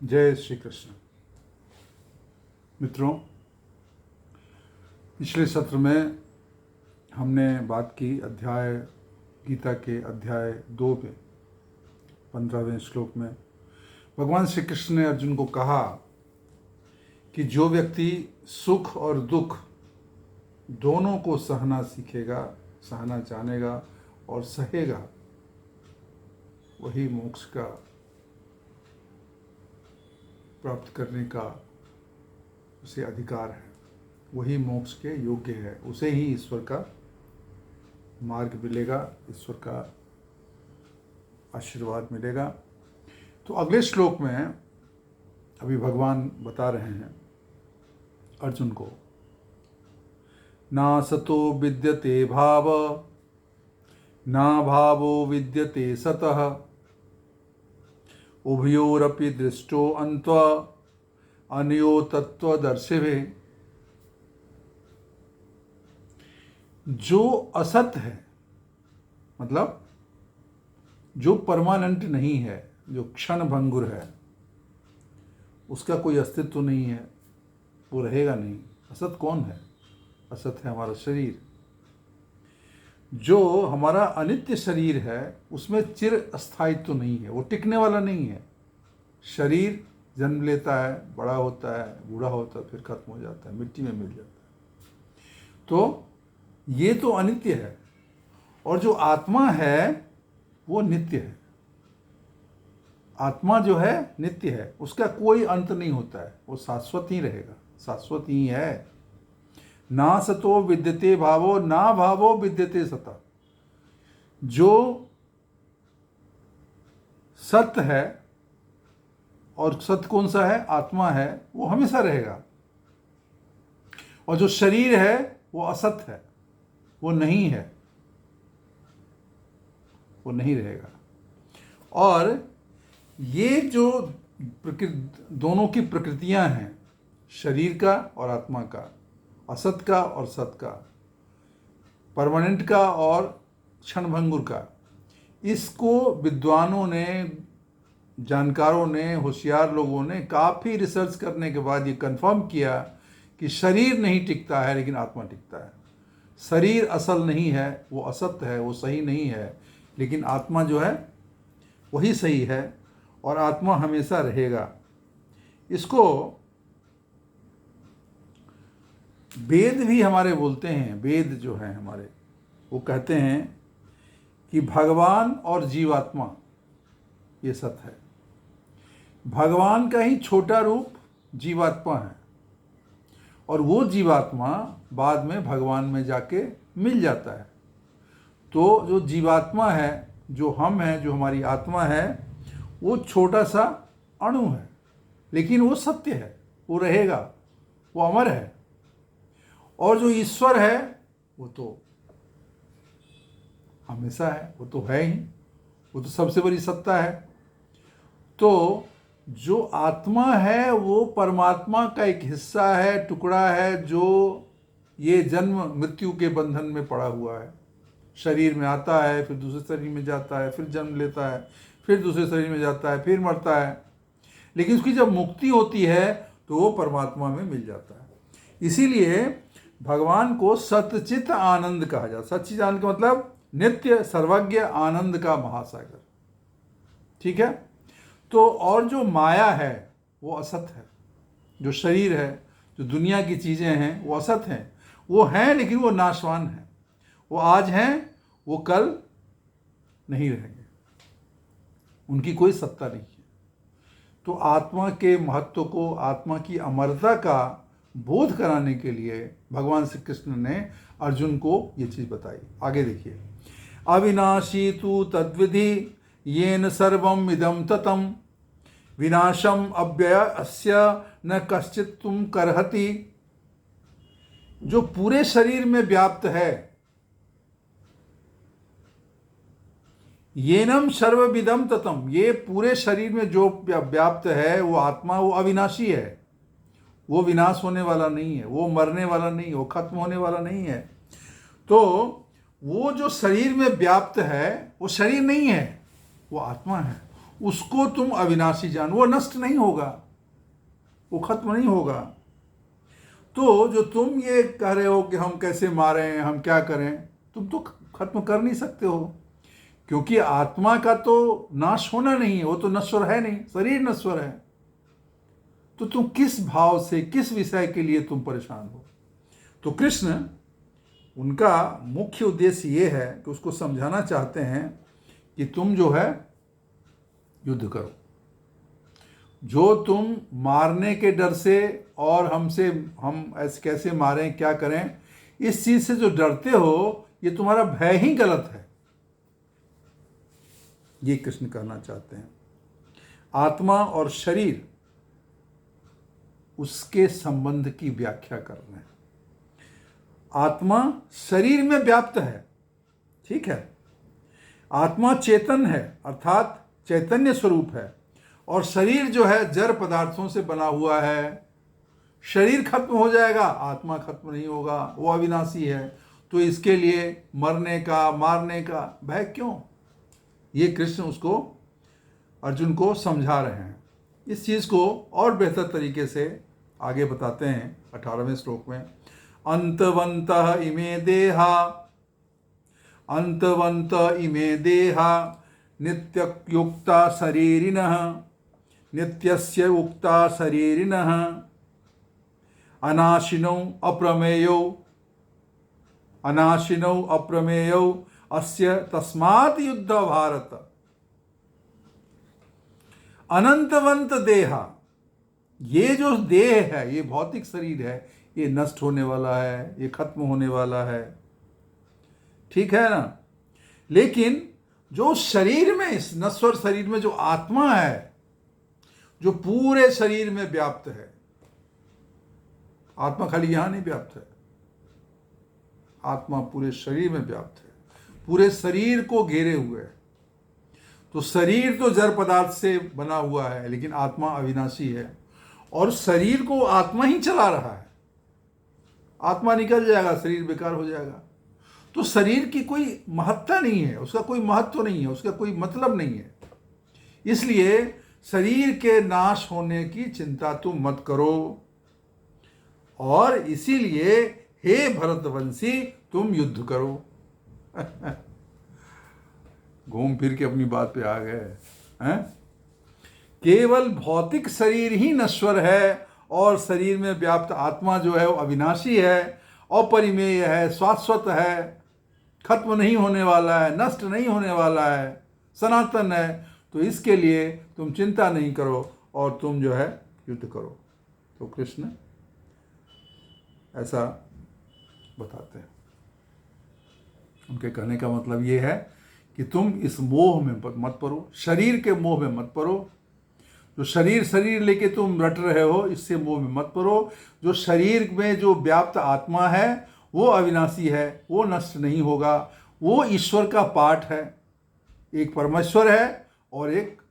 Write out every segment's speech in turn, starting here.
जय श्री कृष्ण। मित्रों, पिछले सत्र में हमने बात की गीता के अध्याय 2 पे 15वें श्लोक में भगवान श्री कृष्ण ने अर्जुन को कहा कि जो व्यक्ति सुख और दुख दोनों को सहना सीखेगा, सहना जानेगा और सहेगा, वही मोक्ष का प्राप्त करने का उसे अधिकार है, वही मोक्ष के योग्य है, उसे ही ईश्वर का मार्ग मिलेगा, ईश्वर का आशीर्वाद मिलेगा। तो अगले श्लोक में अभी भगवान बता रहे हैं अर्जुन को, ना सतो विद्यते भाव ना भावो विद्यते सतः उभयोरपि दृष्टो अन्त्व अनयो तत्वदर्शिभिः। जो असत है, मतलब जो परमानेंट नहीं है, जो क्षण भंगुर है, उसका कोई अस्तित्व नहीं है, वो रहेगा नहीं। असत कौन है? असत है हमारा शरीर। जो हमारा अनित्य शरीर है उसमें चिर स्थायित्व नहीं है, वो टिकने वाला नहीं है। शरीर जन्म लेता है, बड़ा होता है, बूढ़ा होता है, फिर खत्म हो जाता है, मिट्टी में मिल जाता है। तो ये तो अनित्य है, और जो आत्मा है वो नित्य है। आत्मा जो है नित्य है, उसका कोई अंत नहीं होता है, वो शाश्वत ही रहेगा, शाश्वत ही है। ना सतो विद्यते भावो ना भावो विद्यते सता। जो सत्य है, और सत्य कौन सा है? आत्मा है, वो हमेशा रहेगा। और जो शरीर है वो असत्य है, वो नहीं है, वो नहीं रहेगा। और ये जो दोनों की प्रकृतियां हैं, शरीर का और आत्मा का, असत का और सत का, परमानेंट का और क्षणभंगुर का, इसको विद्वानों ने, जानकारों ने, होशियार लोगों ने काफ़ी रिसर्च करने के बाद ये कंफर्म किया कि शरीर नहीं टिकता है लेकिन आत्मा टिकता है। शरीर असल नहीं है, वो असत्य है, वो सही नहीं है, लेकिन आत्मा जो है वही सही है, और आत्मा हमेशा रहेगा। इसको वेद भी हमारे बोलते हैं। वेद जो है हमारे, वो कहते हैं कि भगवान और जीवात्मा ये सत्य है। भगवान का ही छोटा रूप जीवात्मा है, और वो जीवात्मा बाद में भगवान में जाके मिल जाता है। तो जो जीवात्मा है, जो हम हैं, जो हमारी आत्मा है, वो छोटा सा अणु है, लेकिन वो सत्य है, वो रहेगा, वो अमर है। और जो ईश्वर है वो तो हमेशा है, वो तो है ही, वो तो सबसे बड़ी सत्ता है। तो जो आत्मा है वो परमात्मा का एक हिस्सा है, टुकड़ा है, जो ये जन्म मृत्यु के बंधन में पड़ा हुआ है। शरीर में आता है, फिर दूसरे शरीर में जाता है, फिर जन्म लेता है, फिर दूसरे शरीर में जाता है, फिर मरता है, लेकिन उसकी जब मुक्ति होती है तो वो परमात्मा में मिल जाता है। इसीलिए भगवान को सच्चित आनंद कहा जाता है। सच्चित आनंद का मतलब नित्य सर्वज्ञ आनंद का महासागर। ठीक है। तो और जो माया है वो असत है, जो शरीर है, जो दुनिया की चीज़ें हैं, वो असत हैं, वो हैं लेकिन वो नाशवान हैं। वो आज हैं, वो कल नहीं रहेंगे, उनकी कोई सत्ता नहीं है। तो आत्मा के महत्व को, आत्मा की अमरता का बोध कराने के लिए भगवान श्री कृष्ण ने अर्जुन को ये चीज़ बताई। आगे देखिए, अविनाशी तु तद्विधि येन सर्वम इदम ततम विनाशम अव्यय अस्य न कश्चित तुम करहति। जो पूरे शरीर में व्याप्त है, येनम सर्वविदम ततम, ये पूरे शरीर में जो व्याप्त है वो आत्मा, वो अविनाशी है, वो विनाश होने वाला नहीं है, वो मरने वाला नहीं है, वो खत्म होने वाला नहीं है। तो वो जो शरीर में व्याप्त है वो शरीर नहीं है, वो आत्मा है। उसको तुम अविनाशी जानो, वो नष्ट नहीं होगा, वो खत्म नहीं होगा। तो जो तुम ये कह रहे हो कि हम कैसे मारें, हम क्या करें, तुम तो खत्म कर नहीं सकते हो, क्योंकि आत्मा का तो नाश होना नहीं है, वो तो नश्वर है नहीं, शरीर नश्वर है। तो तुम किस भाव से, किस विषय के लिए तुम परेशान हो? तो कृष्ण, उनका मुख्य उद्देश्य ये है कि उसको समझाना चाहते हैं कि तुम जो है युद्ध करो। जो तुम मारने के डर से और हम ऐसे कैसे मारें, क्या करें, इस चीज से जो डरते हो, ये तुम्हारा भय ही गलत है, ये कृष्ण कहना चाहते हैं। आत्मा और शरीर, उसके संबंध की व्याख्या कर रहे हैं। आत्मा शरीर में व्याप्त है, ठीक है। आत्मा चेतन है, अर्थात चैतन्य स्वरूप है, और शरीर जो है जड़ पदार्थों से बना हुआ है। शरीर खत्म हो जाएगा, आत्मा खत्म नहीं होगा, वो अविनाशी है। तो इसके लिए मरने का, मारने का भय क्यों? ये कृष्ण उसको, अर्जुन को समझा रहे हैं। इस चीज को और बेहतर तरीके से आगे बताते हैं 18वें श्लोक में। अंतवंतः इमे देहा नित्ययुक्ता शरीरिणः नित्यस्य उक्ता शरीरिणः अनाशिनौ अप्रमेयौ अस्य तस्मात् युद्ध भारत। अनंतवंत देहा, ये जो देह है, ये भौतिक शरीर है, ये नष्ट होने वाला है, ये खत्म होने वाला है, ठीक है ना। लेकिन जो शरीर में, इस नश्वर शरीर में जो आत्मा है, जो पूरे शरीर में व्याप्त है, आत्मा खाली यहां नहीं व्याप्त है, आत्मा पूरे शरीर में व्याप्त है, पूरे शरीर को घेरे हुए है। तो शरीर तो जड़ पदार्थ से बना हुआ है, लेकिन आत्मा अविनाशी है, और शरीर को आत्मा ही चला रहा है। आत्मा निकल जाएगा, शरीर बेकार हो जाएगा। तो शरीर की कोई महत्ता नहीं है, उसका कोई महत्व नहीं है, उसका कोई मतलब नहीं है। इसलिए शरीर के नाश होने की चिंता तुम मत करो, और इसीलिए हे भरतवंशी, तुम युद्ध करो। घूम फिर के अपनी बात पे आ गए हैं। केवल भौतिक शरीर ही नश्वर है, और शरीर में व्याप्त आत्मा जो है वो अविनाशी है, अपरिमेय है, शाश्वत है, खत्म नहीं होने वाला है, नष्ट नहीं होने वाला है, सनातन है। तो इसके लिए तुम चिंता नहीं करो, और तुम जो है युद्ध करो। तो कृष्ण ऐसा बताते हैं। उनके कहने का मतलब ये है कि तुम इस मोह में मत पड़ो, शरीर के मोह में मत पड़ो। जो शरीर लेके तुम रट रहे हो, इससे मोह में मत पड़ो। जो शरीर में जो व्याप्त आत्मा है, वो अविनाशी है, वो नष्ट नहीं होगा, वो ईश्वर का पार्ट है। एक परमेश्वर है और एक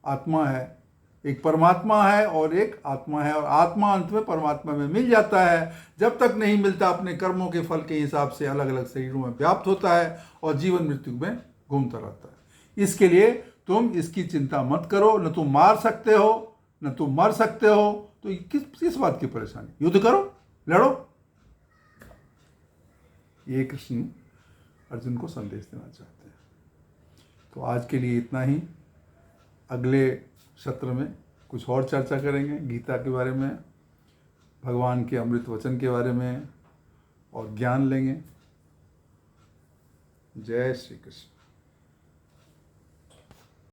आत्मा है, एक परमात्मा है और एक आत्मा है, और आत्मा अंत में परमात्मा में मिल जाता है। जब तक नहीं मिलता, अपने कर्मों के फल के हिसाब से अलग अलग शरीरों में व्याप्त होता है, और जीवन मृत्यु में घूमता रहता है। इसके लिए तुम इसकी चिंता मत करो। न तुम मार सकते हो, न तुम मर सकते हो, तो किस बात की परेशानी? युद्ध करो, लड़ो। ये कृष्ण अर्जुन को संदेश देना चाहते हैं। तो आज के लिए इतना ही। अगले सत्र में कुछ और चर्चा करेंगे गीता के बारे में, भगवान के अमृत वचन के बारे में, और ज्ञान लेंगे। जय श्री कृष्ण।